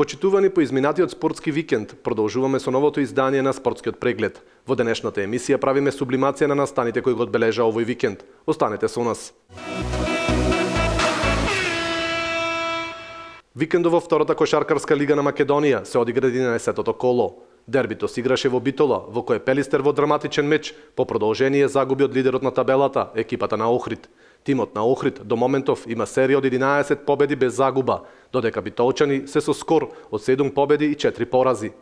Почитувани по изминатиот спортски викенд, продолжуваме со новото издание на спортскиот преглед. Во денешната емисија правиме сублимација на настаните кои го одбележа овој викенд. Останете со нас. Викендов во втората кошаркарска лига на Македонија се одигра 11-тото коло. Дербито се играше во Битола, во кое Пелистер во драматичен меч по продолжение загуби од лидерот на табелата, екипата на Охрид. Тимот на Охрид до моментов има серија од 11 победи без загуба, додека битолчани се со скор од 7 победи и 4 порази.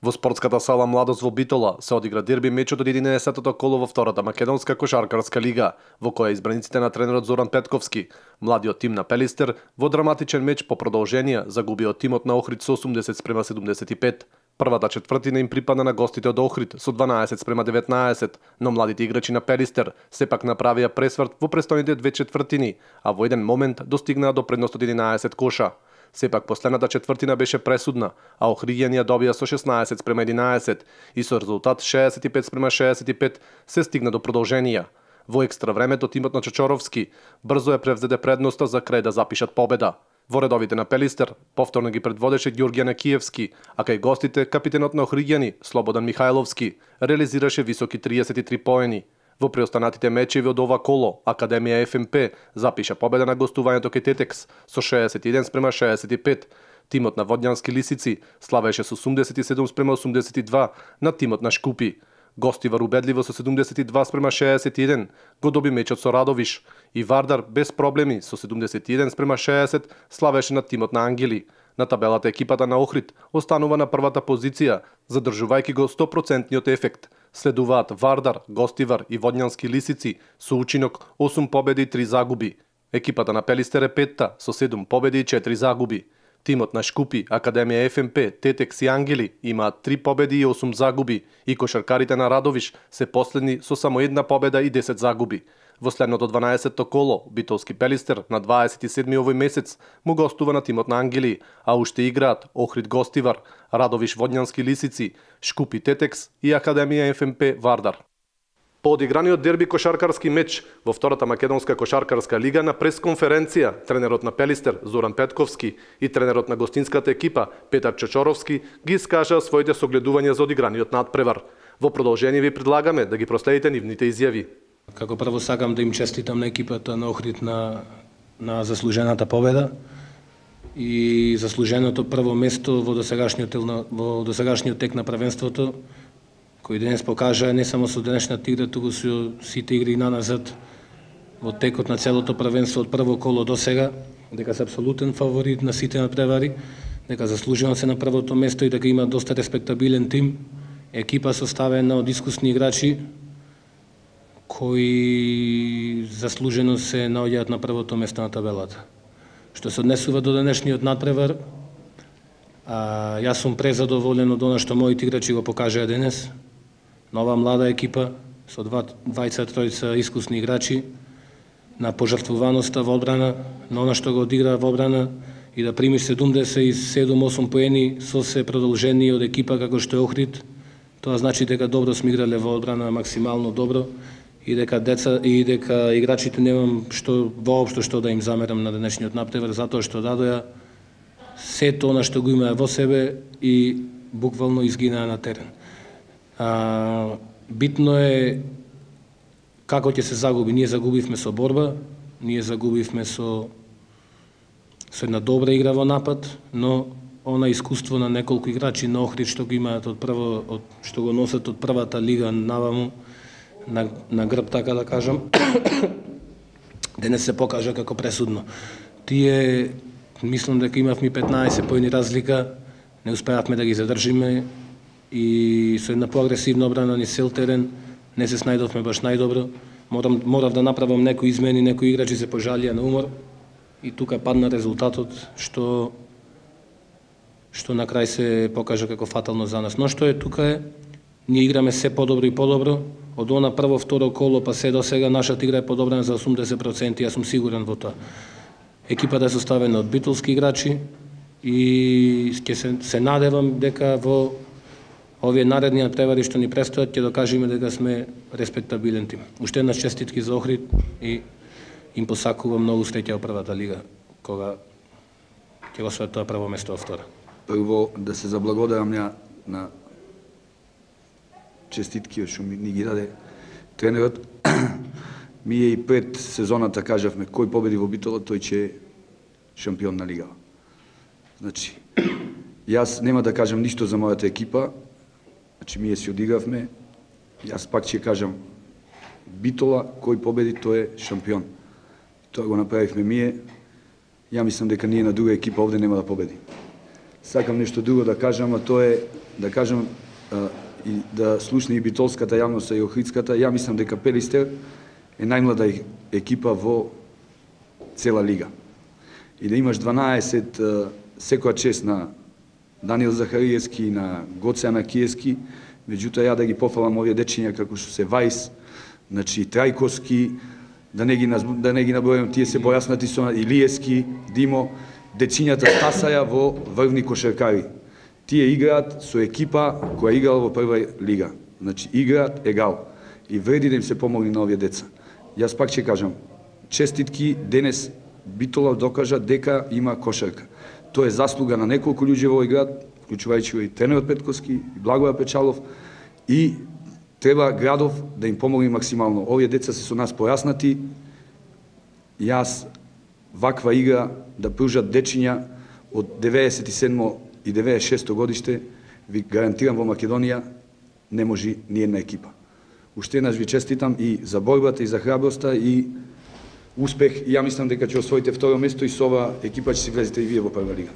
Во спортската сала Младост во Битола се одигра дерби мечот од 11-тото коло во втората македонска кошаркарска лига, во која избраниците на тренерот Зоран Петковски, младиот тим на Пелистер, во драматичен меч по продолжение загуби од тимот на Охрид со 80-75. Првата четвртина им припадна на гостите од Охрид со 12-19, но младите играчи на Пелистер сепак направија пресврт во престојните две четвртини, а во еден момент достигнаа до предност од 11 коша. Сепак последната четвртина беше пресудна, а Охриѓани ја добија со 16-11 и со резултат 65-65 се стигна до продолженија. Во екстра времето тимот на Чочоровски брзо ја превзеде предноста за крај да запишат победа. Во редовите на Пелистер повторно ги предводеше Ѓурѓијан Киевски, а кај гостите капитенот на Охриѓани Слободан Михајловски реализираше високи 33 поени. Во преостанатите мечеви од ова коло, Академија ФМП запиша победа на гостувањето кај Тетекс со 61-65. Тимот на Водњански лисици славеше со 87-82 на тимот на Шкупи. Гостивар убедливо со 72-61 го доби мечот со Радовиш и Вардар без проблеми со 71-60 славеше на тимот на Ангели. На табелата екипата на Охрид останува на првата позиција, задржувајќи го 100% ефект. Следуваат Вардар, Гостивар и Водњански лисици со учинок 8 победи и 3 загуби. Екипата на Пелистер е петта со 7 победи и 4 загуби. Тимот на Шкупи, Академија ФМП, Тетекс и Ангели имаат 3 победи и 8 загуби и кошаркарите на Радовиш се последни со само една победа и 10 загуби. Во следното 12-то коло, Битолски Пелистер на 27 овој месец му гостува на тимот на Ангели, а уште играат Охрид Гостивар, Радовиш Водњански лисици, Шкупи Тетекс и Академија ФМП Вардар. По одиграниот дерби кошаркарски меч во втората македонска кошаркарска лига на пресконференција, тренерот на Пелистер Зоран Петковски и тренерот на гостинската екипа Петар Чочоровски ги искажаа своите согледувања за одиграниот надпревар. Во продолжение ви предлагаме да ги проследите нивните изјави. Како прво сакам да им честитам на екипата на Охрид на заслужената победа и заслуженото прво место во досегашниот тек на првенството, кој денес покажа не само со денешната игра, туку со сите игри наназад во текот на целото првенство од прво коло до сега, дека се апсолутен фаворит на сите надпревари, дека заслужено се на првото место и дека има доста респектабилен тим, екипа составена од искусни играчи кои заслужено се наоѓаат на првото место на табелата. Што се однесува до денешниот надпревар, јас сум презадоволен од она што моите играчи го покажаа денес. Нова млада екипа со двајца-тројца искусни играчи, на пожртвуваноста во одбрана, на она што го одигра во одбрана и да примиш 77-8 поени со се продолжени од екипа како што е Охрид, тоа значи дека добро сме играле во одбрана, максимално добро и дека играчите немам воопшто што да им замерам на денешниот надпревар, затоа што дадоа сето она што го имаа во себе и буквално изгинаа на терен. Битно е како ќе се загуби. Ние загубивме со борба, ние загубивме со една добра игра во напад, но она искуство на неколку играчи на Охрид што го имаат што го носат од првата лига наваму на грб, така да кажам, денес се покажа како пресудно. Тие, мислам дека имавме 15 поени разлика, не успеавме да ги задржиме и со една поагресивна одбрана низ цел терен не се снајдовме баш најдобро. Морав да направам некои измени, некои играчи се пожалија на умор и тука падна резултатот што на крај се покажа како фатално за нас. Но што е тука е, ние играме се подобро и подобро. Од она прво, второ коло па се до сега нашата игра е подобрена за 80%, јас сум сигурен во тоа. Екипата е составена од битолски играчи и ќе се надевам дека во овие наредни надпревари што ни престојат ќе докажеме дека сме респектабилен тим. Уште една честитки за Охрид и им посакувам многу среќа во првата лига, кога ќе го освојат тоа прво место во втора. прво да се заблагодарам на честитки што ни ги даде тренерот. Ние и пред сезоната кажавме кој победи во Битола, тој ќе е шампион на лигава. Значи, јас нема да кажам ништо за мојата екипа, значи ние си одигравме, јас пак ќе кажам Битола, кој победи, тој е шампион. Тоа го направивме ние, ја мислам дека ние на друга екипа овде нема да победи. Сакам нешто друго да кажам, а тоа е да кажам и да слушне и битолската јавност и охридската. Ја мислам дека Пелистер е најмлада екипа во цела лига. И да имаш 12, секоја чест на Даниел Захариевски, на Гоце Анакиевски, меѓутоа ја да ги пофалам овие дечиња како што се Вајс, значи Трајковски, да не ги набројам, тие се појаснати со Илиевски, Димо, дечињата стасаја во врвни кошаркари. Тие играат со екипа која играла во прва лига. Значи играат егал. И вреди да им се помогне на овие деца. Јас пак ќе кажам, честитки, денес Битола докажа дека има кошарка. Тоа е заслуга на неколку луѓе во овој град, вклучувајќи и тренерот Петковски, и Благоја Печалов, и треба градов да им помогне максимално. Овие деца се со нас појаснати. Јас ваква игра да пружат дечиња од 97 и 96 годиште, ви гарантирам во Македонија не може ни една екипа. Уште еднаш ви честитам и за борбата и за храброста и успех. Ја мислам дека ќе освоите второ место и со ова екипа ќе си влезете и вие во прва лига.